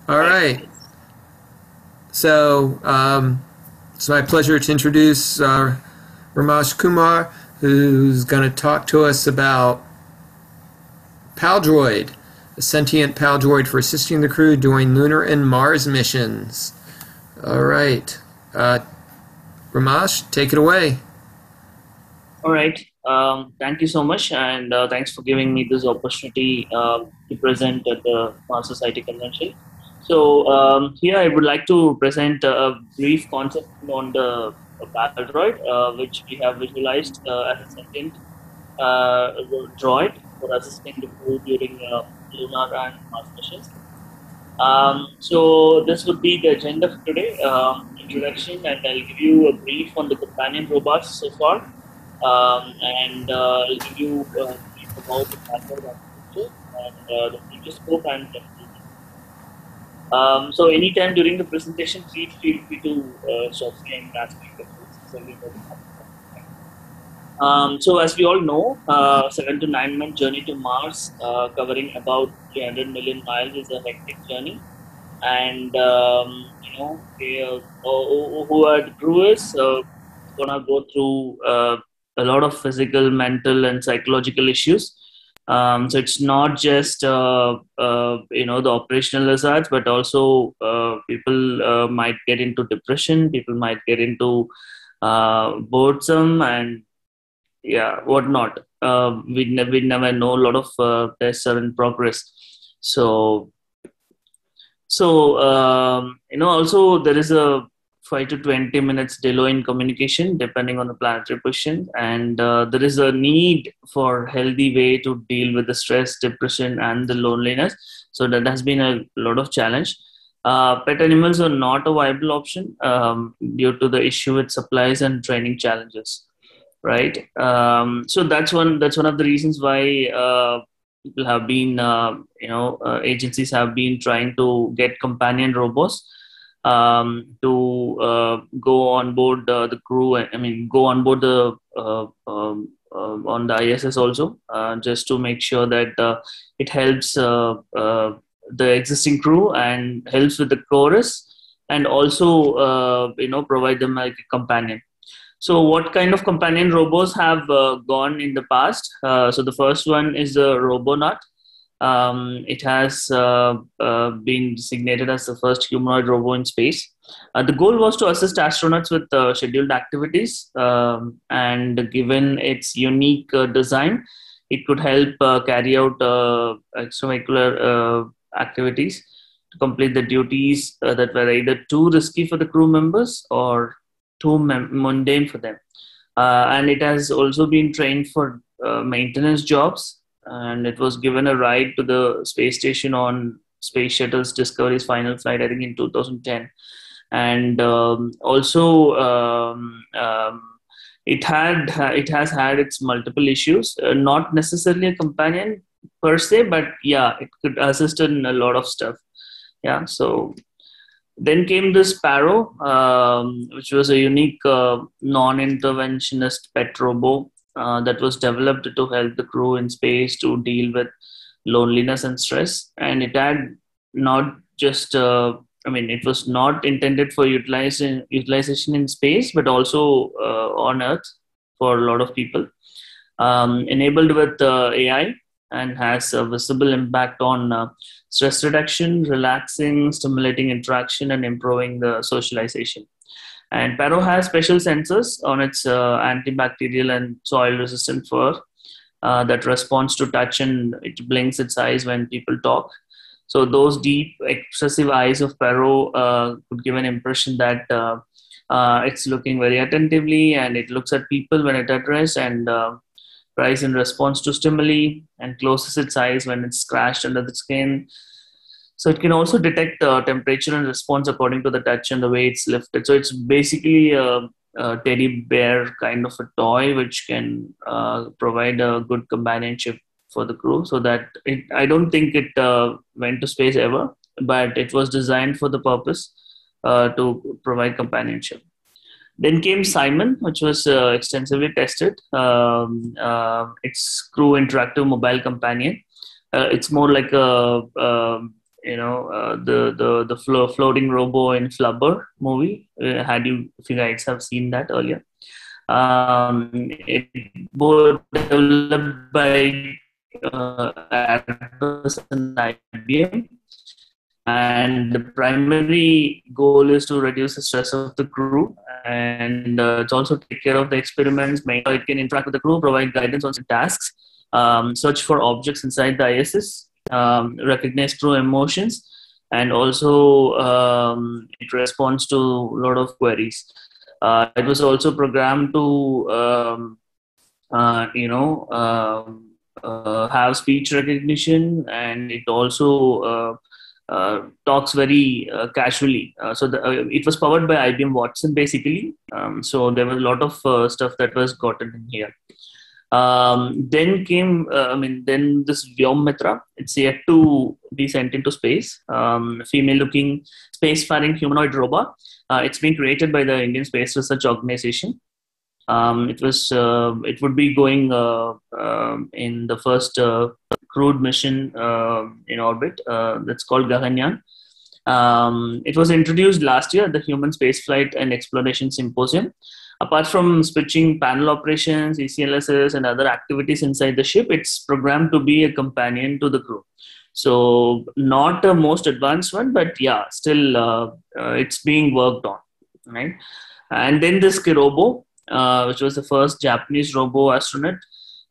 All Right. right. So it's my pleasure to introduce Ramesh Kumar, who's going to talk to us about Paldroid, a sentient Paldroid for assisting the crew during lunar and Mars missions. All right. Uh, Ramesh, take it away. All right. Thank you so much, and thanks for giving me this opportunity to present at the Mars Society Convention. So here I would like to present a brief concept on the Paldroid, which we have visualized as a sentient droid for assisting the crew during lunar and Mars missions. So this would be the agenda for today. Introduction, and I'll give you a brief on the companion robots so far, and I'll give you a brief about the Panther architecture and the future scope and conclusion. So anytime during the presentation, please feel free to stop me and ask me questions. So we'll be happy to answer. So as we all know, 7 to 9 month journey to Mars, covering about 300 million miles, is a hectic journey. And who are the crewers gonna go through a lot of physical, mental, and psychological issues. So it's not just the operational hazards, but also people might get into depression. People might get into boredom and yeah, whatnot. We never know. A lot of tests are in progress. So also there is a 5 to 20 minutes delay in communication depending on the planetary position, and there is a need for healthy way to deal with the stress, depression, and the loneliness. So that has been a lot of challenge. Pet animals are not a viable option due to the issue with supplies and training challenges, right? So that's one of the reasons why people have been agencies have been trying to get companion robots to go on board the crew. I mean, go on board the on the ISS also, just to make sure that it helps the existing crew and helps with the chorus, and also provide them like a companion. So, what kind of companion robots have gone in the past? So, the first one is the Robonaut. It has been designated as the first humanoid robot in space. The goal was to assist astronauts with scheduled activities, and given its unique design, it could help carry out extracurricular activities to complete the duties that were either too risky for the crew members or too mundane for them. And it has also been trained for maintenance jobs, and it was given a ride to the space station on Space Shuttle's Discovery's final flight, I think, in 2010. And also, it has had its multiple issues. Not necessarily a companion per se, but yeah, it could assist in a lot of stuff. Yeah, so then came the Sparrow, which was a unique non-interventionist pet robo that was developed to help the crew in space to deal with loneliness and stress. And it had not just, it was not intended for utilization in space, but also on Earth for a lot of people. Enabled with AI and has a visible impact on stress reduction, relaxing, stimulating interaction, and improving the socialization. And Paro has special sensors on its antibacterial and soil resistant fur that responds to touch, and it blinks its eyes when people talk. So those deep, expressive eyes of Paro could give an impression that it's looking very attentively, and it looks at people when it addresses, and cries in response to stimuli, and closes its eyes when it's scratched under the skin. So it can also detect temperature and response according to the touch and the way it's lifted. So it's basically a teddy bear kind of a toy which can provide a good companionship for the crew. So that I don't think it went to space ever, but it was designed for the purpose to provide companionship. Then came Simon, which was extensively tested. It's Crew Interactive Mobile Companion. It's more like a the floating robo in Flubber movie. If you guys have seen that earlier. It was developed by Airbus and IBM, and the primary goal is to reduce the stress of the crew, and it's also take care of the experiments. It can interact with the crew, provide guidance on tasks, search for objects inside the ISS, recognize true emotions, and also it responds to a lot of queries. It was also programmed to have speech recognition, and it also talks very casually. It was powered by IBM Watson basically. So there was a lot of stuff that was gotten in here. Then came, then this Vyom-Mitra. It's yet to be sent into space. Female-looking spacefaring humanoid robot. It's been created by the Indian Space Research Organization. It would be going in the first crewed mission in orbit. That's called Gaganyaan. It was introduced last year at the Human Spaceflight and Exploration Symposium. Apart from switching panel operations, ECLSS, and other activities inside the ship, it's programmed to be a companion to the crew. So not the most advanced one, but yeah, still it's being worked on, right? And then this Kirobo, which was the first Japanese robo astronaut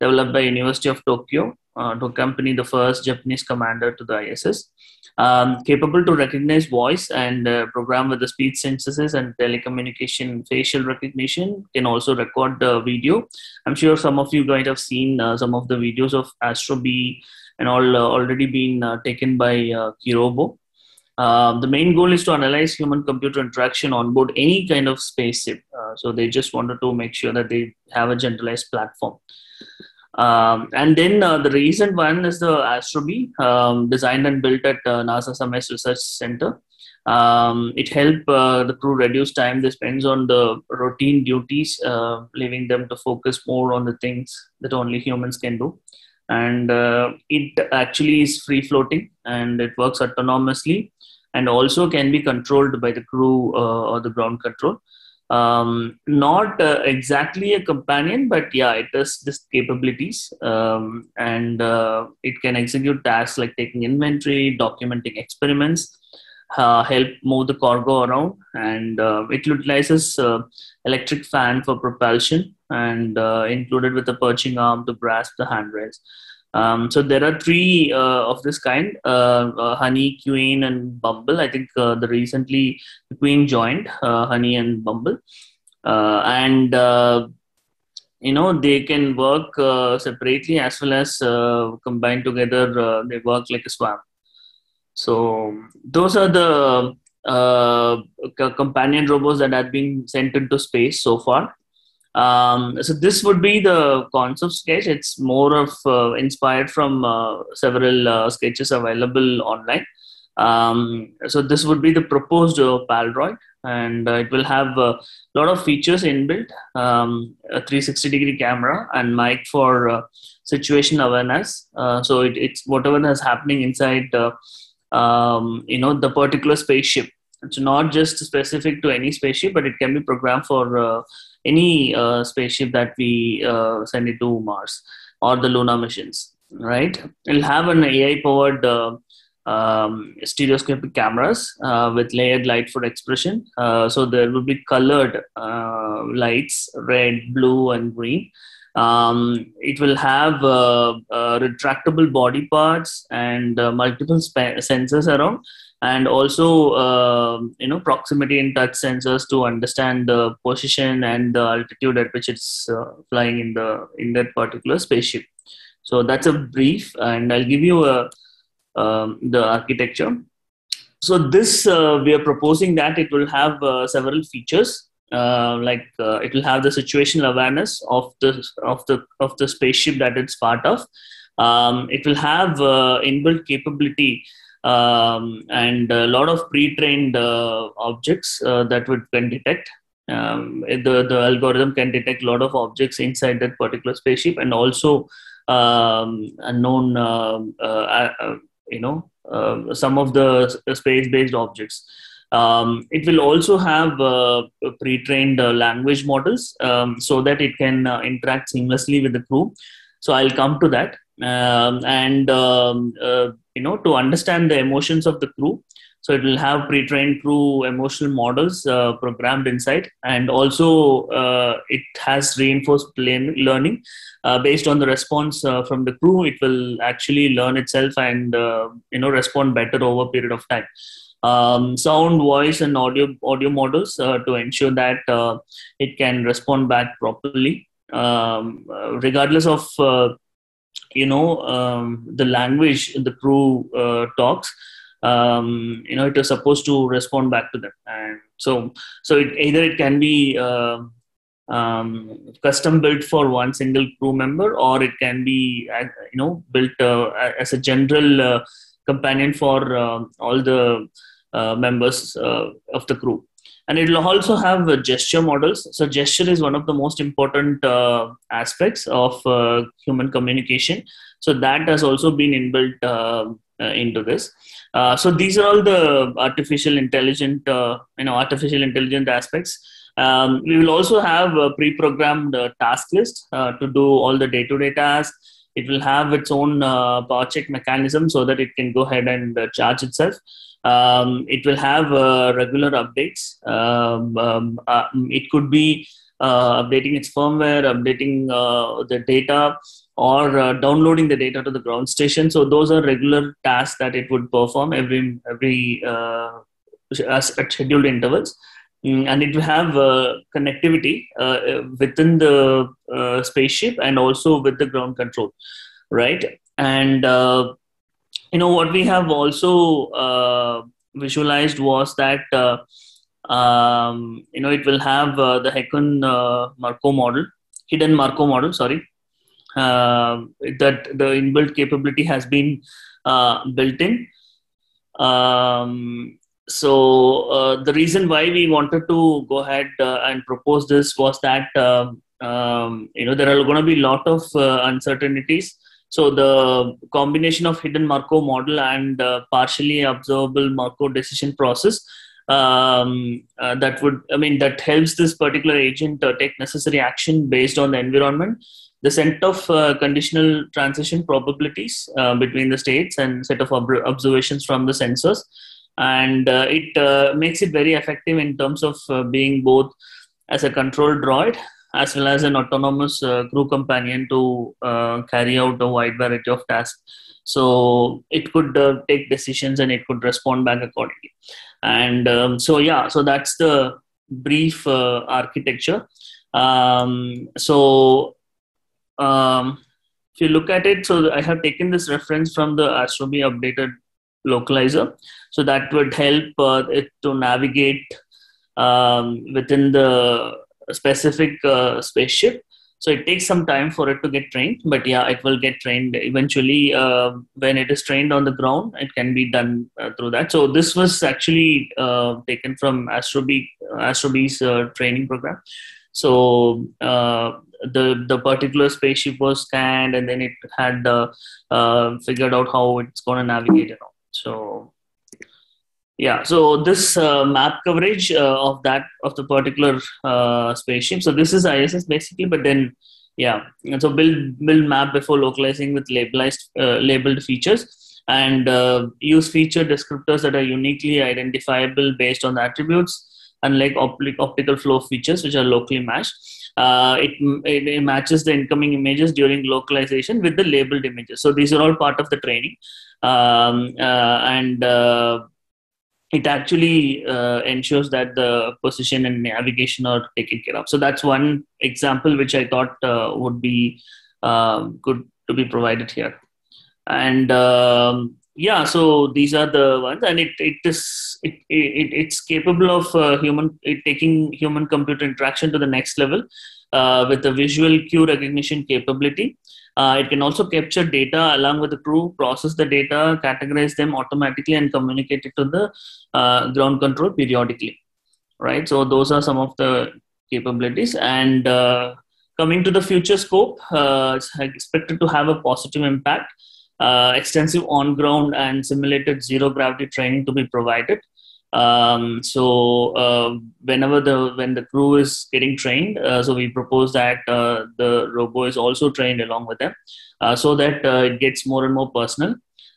developed by University of Tokyo to accompany the first Japanese commander to the ISS. Capable to recognize voice and program with the speech synthesis and telecommunication facial recognition, can also record the video. I'm sure some of you guys have seen some of the videos of Astrobee and all already been taken by Kirobo. The main goal is to analyze human-computer interaction on board any kind of spaceship. So they just wanted to make sure that they have a generalized platform. And then the recent one is the Astrobee, designed and built at NASA Summit Research Center. It helped the crew reduce time they spend on the routine duties, leaving them to focus more on the things that only humans can do. And it actually is free floating, and it works autonomously, and also can be controlled by the crew or the ground control. Not exactly a companion, but yeah, it does this capabilities, and it can execute tasks like taking inventory, documenting experiments, help move the cargo around, and it utilizes electric fan for propulsion, and included with a perching arm to grasp the handrails. So there are three of this kind: Honey, Queen, and Bumble. I think the recently Queen joined Honey and Bumble, and they can work separately as well as combined together. They work like a swarm. So those are the companion robots that have been sent into space so far. So this would be the concept sketch. It's more of inspired from several sketches available online. So this would be the proposed Palroid, and it will have a lot of features inbuilt, a 360-degree camera and mic for situation awareness. So it's whatever is happening inside the particular spaceship. It's not just specific to any spaceship, but it can be programmed for any spaceship that we send it to Mars or the Luna missions, right? It'll have an AI-powered stereoscopic cameras with layered light for expression. So there will be colored lights, red, blue, and green. It will have retractable body parts and multiple sensors around, and also proximity and touch sensors to understand the position and the altitude at which it's flying in that particular spaceship. So that's a brief, and I'll give you the architecture. So this we are proposing that it will have several features. It will have the situational awareness of the spaceship that it's part of. It will have inbuilt capability and a lot of pre-trained objects that can detect. The algorithm can detect a lot of objects inside that particular spaceship, and also unknown some of the space-based objects. It will also have pre-trained language models so that it can interact seamlessly with the crew. So I'll come to that. To understand the emotions of the crew, so it will have pre-trained crew emotional models programmed inside, and also it has reinforced learning based on the response from the crew. It will actually learn itself and respond better over a period of time. Sound, voice, and audio models to ensure that it can respond back properly, regardless of the language the crew talks. It is supposed to respond back to them, and so it can be custom built for one single crew member, or it can be built as a general companion for all the members of the crew. And it will also have gesture models. So gesture is one of the most important aspects of human communication. So that has also been inbuilt into this. So these are all the artificial intelligent aspects. We will also have a pre-programmed task list to do all the day-to-day tasks. It will have its own power check mechanism so that it can go ahead and charge itself. It will have regular updates. It could be updating its firmware, updating the data, or downloading the data to the ground station. So those are regular tasks that it would perform every at scheduled intervals. And it will have connectivity within the spaceship and also with the ground control, right? And what we have also visualized was that it will have the hidden Markov model, sorry, that the inbuilt capability has been built in. So the reason why we wanted to go ahead and propose this was that there are going to be a lot of uncertainties. So the combination of hidden Markov model and partially observable Markov decision process that helps this particular agent take necessary action based on the environment, the set of conditional transition probabilities between the states, and set of observations from the sensors. And it makes it very effective in terms of being both as a control droid as well as an autonomous crew companion to carry out a wide variety of tasks. So it could take decisions and it could respond back accordingly. And so that's the brief architecture. If you look at it, so I have taken this reference from the Astrobee updated localizer. So that would help it to navigate within the specific spaceship. So it takes some time for it to get trained, but it will get trained eventually. When it is trained on the ground, it can be done through that. So this was actually taken from Astrobee's training program. So the particular spaceship was scanned, and then it had figured out how it's going to navigate and all. So so this map coverage of the particular spaceship. So this is ISS basically, but then and so build map before localizing with labeled features, and use feature descriptors that are uniquely identifiable based on the attributes, unlike optical flow features which are locally matched. It matches the incoming images during localization with the labeled images. So these are all part of the training, and it actually ensures that the position and navigation are taken care of. So that's one example which I thought would be good to be provided here. And so these are the ones, and it's capable of taking human computer interaction to the next level with the visual cue recognition capability. It can also capture data along with the crew, process the data, categorize them automatically, and communicate it to the ground control periodically. Right. So those are some of the capabilities. And coming to the future scope, it's expected to have a positive impact extensive on-ground and simulated zero-gravity training to be provided. When the crew is getting trained, so we propose that the robo is also trained along with them, so that it gets more and more personal.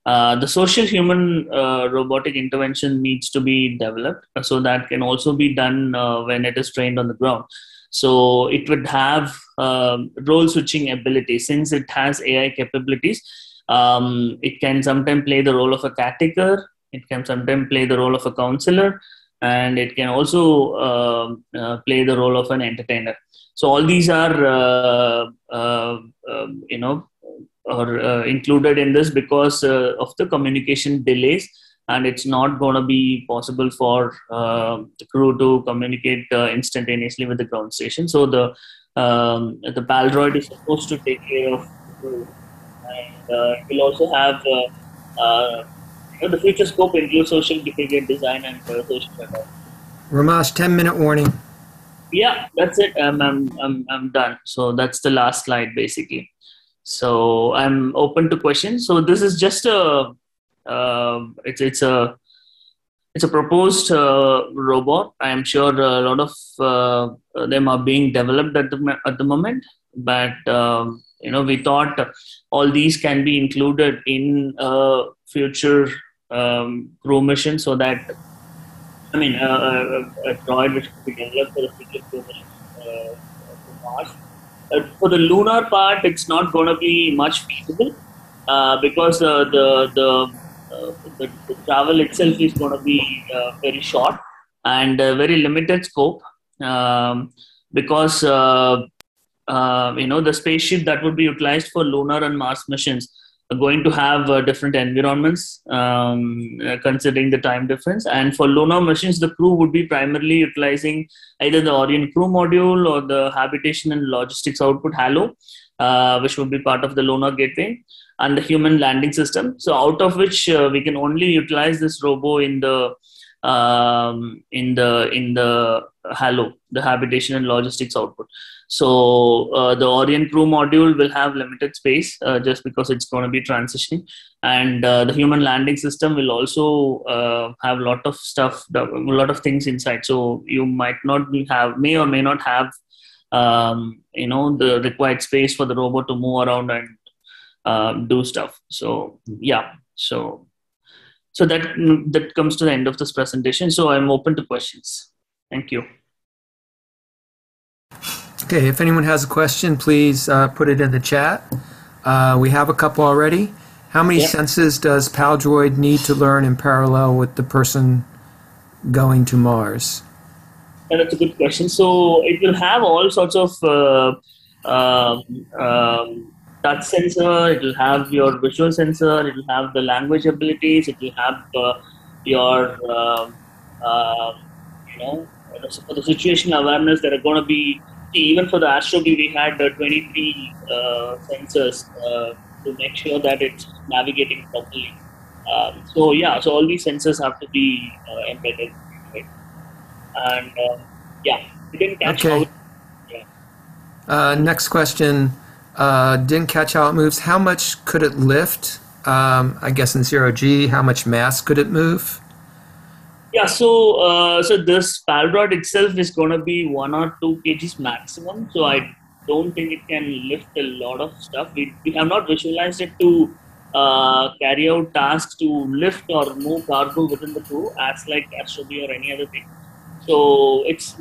The social human robotic intervention needs to be developed, so that can also be done when it is trained on the ground. So it would have role switching ability. Since it has AI capabilities, it can sometimes play the role of a caretaker, it can sometimes play the role of a counselor, and it can also play the role of an entertainer. So all these are included in this because of the communication delays, and it's not going to be possible for the crew to communicate instantaneously with the ground station. So the Paldroid is supposed to take care of the crew, and it will also have the future scope includes social behavior design and social network. Ramesh, 10-minute warning. Yeah, that's it. I'm done. So that's the last slide basically. So I'm open to questions. So this is just a it's a proposed robot. I am sure a lot of them are being developed at the moment, but we thought all these can be included in future crew mission, so that a droid which could be developed for a future crew mission to Mars. For the lunar part, it's not going to be much feasible because the travel itself is going to be very short and very limited scope, because the spaceship that would be utilized for lunar and Mars missions are going to have different environments, considering the time difference. And for lunar missions, the crew would be primarily utilizing either the Orion crew module or the habitation and logistics output HALO, which would be part of the lunar gateway, and the human landing system. So out of which we can only utilize this robo in the HALO, the habitation and logistics output. So the Orion crew module will have limited space just because it's going to be transitioning, and the human landing system will also have a lot of stuff, a lot of things inside. So you may or may not have the required space for the robot to move around and do stuff. So yeah, so that comes to the end of this presentation. So I'm open to questions. Thank you. Okay, if anyone has a question, please put it in the chat. We have a couple already. How many senses does Paldroid need to learn in parallel with the person going to Mars? And that's a good question. So it will have all sorts of touch sensor, it will have your visual sensor, it will have the language abilities, it will have your for the situational awareness. There are going to be, even for the Astrobee, we had 23 sensors to make sure that it's navigating properly. So all these sensors have to be embedded, right? And we didn't catch how. Next question. Didn't catch how it moves. How much could it lift? I guess in 0G, how much mass could it move? Yeah, so this Paldroid itself is going to be 1 or 2 kgs maximum. So I don't think it can lift a lot of stuff. We have not visualized it to carry out tasks to lift or move cargo within the crew as like Astrobee or any other thing. So it's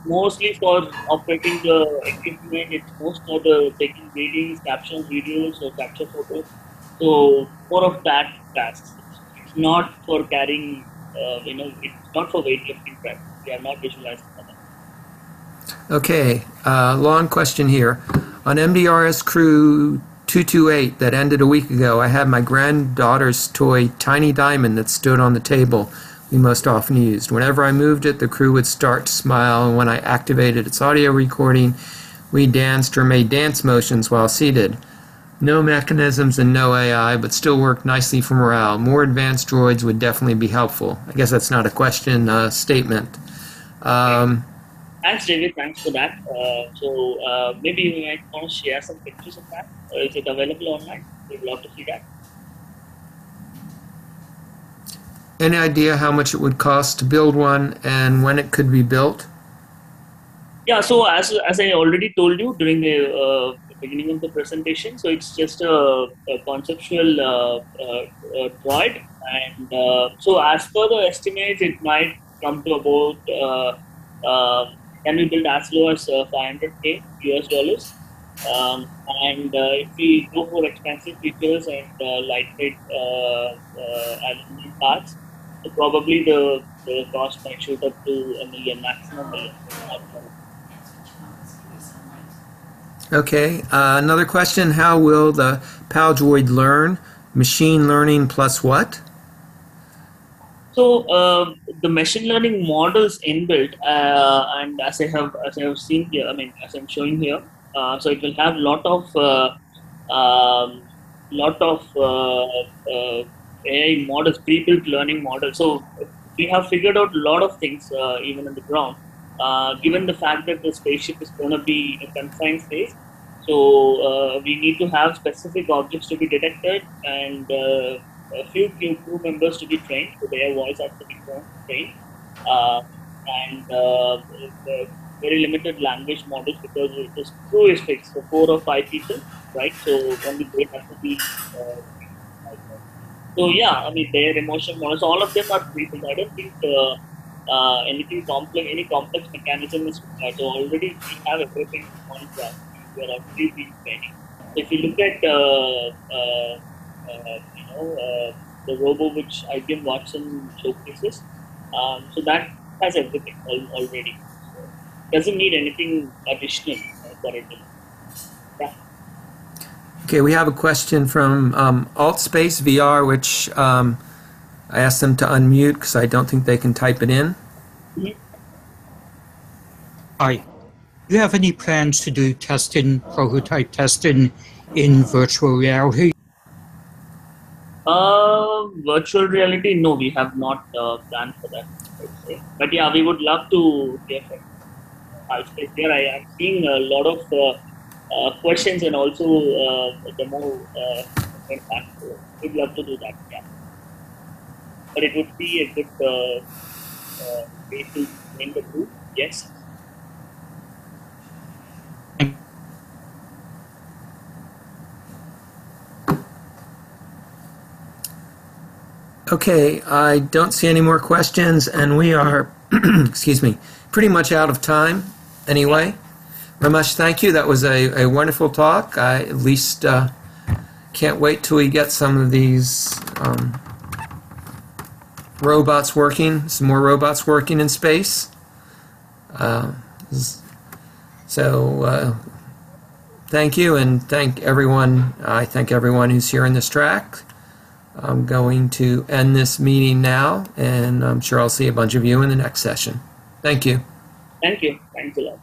mostly for operating the equipment. It's most for the taking readings, capturing videos, or capture photos. So more of that tasks. It's not for carrying. It's not for weightlifting practice. We are not visualizing for that. Okay, long question here. On MDRS Crew 228 that ended a week ago, I had my granddaughter's toy Tiny Diamond that stood on the table we most often used. Whenever I moved it, the crew would start to smile, and when I activated its audio recording, we danced or made dance motions while seated. No mechanisms and no AI, but still worked nicely for morale. More advanced droids would definitely be helpful. I guess that's not a question, statement. Thanks, David. Thanks for that. Maybe you might want to share some pictures of that. Is it available online? We'd love to see that. Any idea how much it would cost to build one and when it could be built? Yeah, so as I already told you during the beginning of the presentation, so it's just a conceptual droid, and so as per the estimates, it might come to about can be built as low as 500K US dollars, and if we go for expensive features and lightweight aluminum parts, so probably the cost might shoot up to a million, maximum million. Okay, another question. How will the PAL droid learn? Machine learning plus what? So the machine learning models inbuilt, and as I have seen here, I mean as I'm showing here, so it will have lot of AI models, pre-built learning models. So we have figured out a lot of things even on the ground. Given the fact that the spaceship is going to be a confined space, so we need to have specific objects to be detected and a few crew members to be trained, so their voice has to be trained, and very limited language models because the crew is fixed, so 4 or 5 people, right? So only they have to be. So yeah, I mean their emotion models, all of them are pre-built. I don't think anything complex, any complex mechanism is required. So already we have everything on ground. We are already being training. So if you look at the robo which IBM Watson showcases, so that has everything already. So doesn't need anything additional for it. Yeah. Okay, we have a question from AltSpace VR, which I asked them to unmute because I don't think they can type it in. Hi. Do you have any plans to do testing, prototype testing in virtual reality? Virtual reality, no, we have not planned for that, I would say. But yeah, we would love to hear from AltSpace there. I am seeing a lot of questions and also demo. We'd love to do that, yeah. But it would be a good way to join the group, yes. Okay, I don't see any more questions, and we are, excuse me, pretty much out of time anyway. Ramesh, thank you. That was a wonderful talk. I at least can't wait till we get some of these robots working, some more robots working in space. Thank you, and thank everyone. I thank everyone who's here in this track. I'm going to end this meeting now, and I'm sure I'll see a bunch of you in the next session. Thank you. Thank you. Thanks a lot.